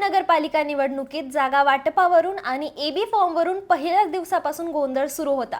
महानगरपालिका निवडणुकीत जागा वाटपावरून आणि एबी फॉर्मवरून पहिल्याच दिवसापासून गोंधळ सुरू होता।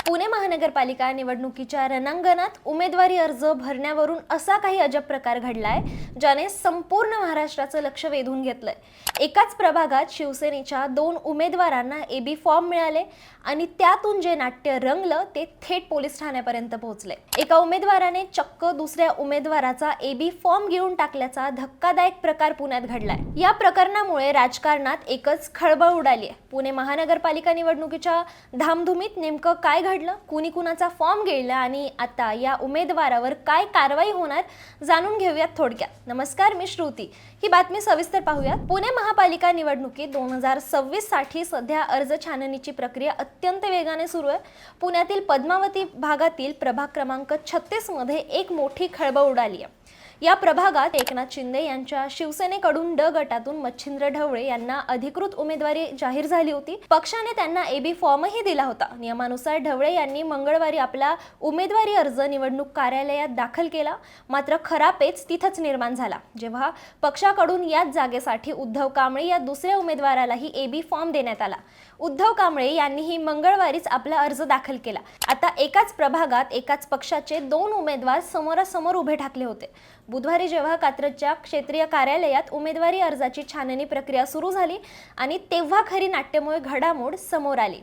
पुणे महानगरपालिका निवडणुकीच्या रणांगणात उमेदवारी अर्ज भरण्यावरून असा काही अजब प्रकार घडलाय ज्याने संपूर्ण महाराष्ट्राचं लक्ष वेधून घेतलंय। एकाच प्रभागात शिवसेनेच्या 2 उमेदवारांना एबी फॉर्म मिळाले आणि त्यातून जे नाट्य रंगलं ते थेट पोलीस ठाण्यापर्यंत पोहोचले। एका उमेदवाराने चक्क दुसऱ्या उमेदवाराचा एबी फॉर्म घेऊन टाकल्याचा धक्कादायक प्रकार पुण्यात घडलाय। या प्रकरणामुळे राजकारणात एकच खळबळ उडाली आहे। पुणे महानगरपालिका निवडणुकीच्या धामधुमीत नेमकं काय घडलं, कुणी कुणाचा फॉर्म गिळला आणि आता या उमेदवारावर काय कारवाई होणार जाणून घेऊयात थोडक्यात। नमस्कार, मी श्रुती। ही बातमी सविस्तर पाहूयात। पुणे महापालिका निवडणुकीत 2026 साठी सध्या अर्ज छाननीची प्रक्रिया अत्यंत वेगाने सुरू आहे। पुण्यातील पद्मावती भागातील प्रभाग क्रमांक 36 मध्ये एक मोठी खळबळ उडाली आहे। या प्रभागात एकनाथ शिंदे यांच्या शिवसेनेकडून ड गटातून मच्छिंद्र ढवळे यांना अधिकृत उमेदवारी जाहीर झाली होती। पक्षाने त्यांना एबी फॉर्मही दिला होता। नियमानुसार ढवळे यांनी मंगळवारी आपला उमेदवारी अर्ज निवडणूक कार्यालयात दाखल केला, मात्र खरा पेच तिथंच निर्माण झाला जेव्हा पक्षाकडून याच जागेसाठी उद्धव कांबळे या दुसऱ्या उमेदवारालाही एबी फॉर्म देण्यात आला। उद्धव कांबळे यांनीही मंगळवारीच आपला अर्ज दाखल केला। आता एकाच प्रभागात एकाच पक्षाचे 2 उमेदवार समोरासमोर उभे ठाकले होते। बुधवारी जेव्हा कात्रजच्या क्षेत्रीय कार्यालयात उमेदवारी अर्जाची छाननी प्रक्रिया सुरू झाली आणि तेव्हा खरी नाट्यमय घडामोड समोर आली।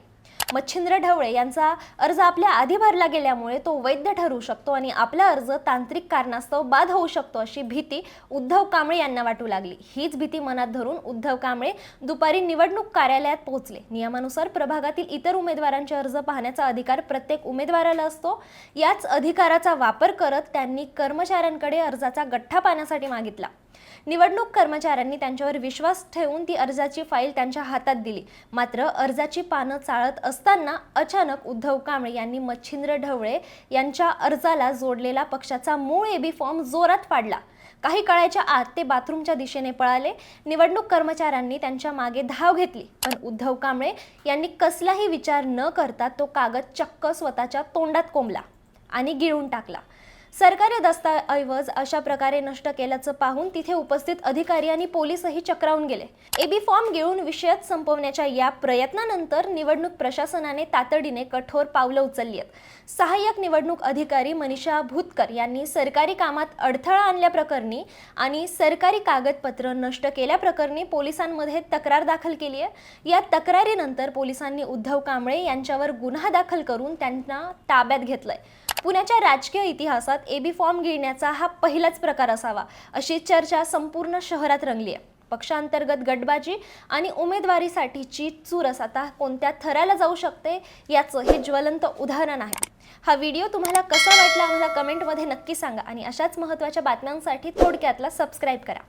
मच्छिंद्र ढवळे यांचा अर्ज आपल्या आधी भरला गेल्यामुळे तो वैध ठरू शकतो आणि आपला अर्ज तांत्रिक कारणास्तव बाद होऊ शकतो अशी भीती उद्धव कांबळे यांना वाटू लागली। हीच भीती मनात धरून उद्धव कांबळे दुपारी निवडणूक कार्यालयात पोहोचले। नियमानुसार प्रभागातील इतर उमेदवारांचे अर्ज पाहण्याचा अधिकार प्रत्येक उमेदवाराला असतो। याच अधिकाराचा वापर करत त्यांनी कर्मचाऱ्यांकडे अर्जाचा गठ्ठा पाहण्यासाठी मागितला। निवडणूक कर्मचाऱ्यांनी त्यांच्यावर विश्वास ठेवून ती अर्जाची फाईल त्यांच्या हातात दिली। मात्र अर्जाची पानं चाळत असताना अचानक उद्धव कांबळे यांनी मच्छिंद्र ढवळे यांच्या अर्जाला जोडलेला पक्षाचा मूळ एबी फॉर्म जोरात फाडला। काही काळाच्या आत ते बाथरूमच्या दिशेने पळाले। निवडणूक कर्मचाऱ्यांनी त्यांच्या मागे धाव घेतली, पण उद्धव कांबळे यांनी कसलाही विचार न करता तो कागद चक्क स्वतःच्या तोंडात कोंबला आणि गिळून टाकला। सरकारी दस्तऐवज अशा प्रकारे नष्ट केल्याचं पाहून तिथे उपस्थित अधिकारी आणि पोलीसही चक्रावून गेले। एबी फॉर्म गिळून विषयच संपवण्याच्या या प्रयत्नानंतर निवडणूक प्रशासनाने तातडीने कठोर पावलं उचलली आहेत। सहाय्यक निवडणूक अधिकारी मनीषा भूतकर यांनी सरकारी कामात अडथळा आणल्याप्रकरणी आणि सरकारी कागदपत्र नष्ट केल्याप्रकरणी पोलिसांमध्ये तक्रार दाखल केली आहे। या तक्रारीनंतर पोलिसांनी उद्धव कांबळे यांच्यावर गुन्हा दाखल करून त्यांना ताब्यात घेतलंय। पुण्याच्या राजकीय इतिहासात एबी फॉर्म गिळण्याचा हा पहिलाच प्रकार असावा अशी चर्चा संपूर्ण शहरात रंगली आहे। पक्षांतर्गत गटबाजी आणि उमेदवारीसाठीची चुरस आता कोणत्या थराला जाऊ शकते याचं हे ज्वलंत उदाहरण आहे। हा व्हिडिओ तुम्हाला कसा वाटला आम्हाला कमेंटमध्ये नक्की सांगा आणि अशाच महत्त्वाच्या बातम्यांसाठी थोडक्यातला सबस्क्राईब करा।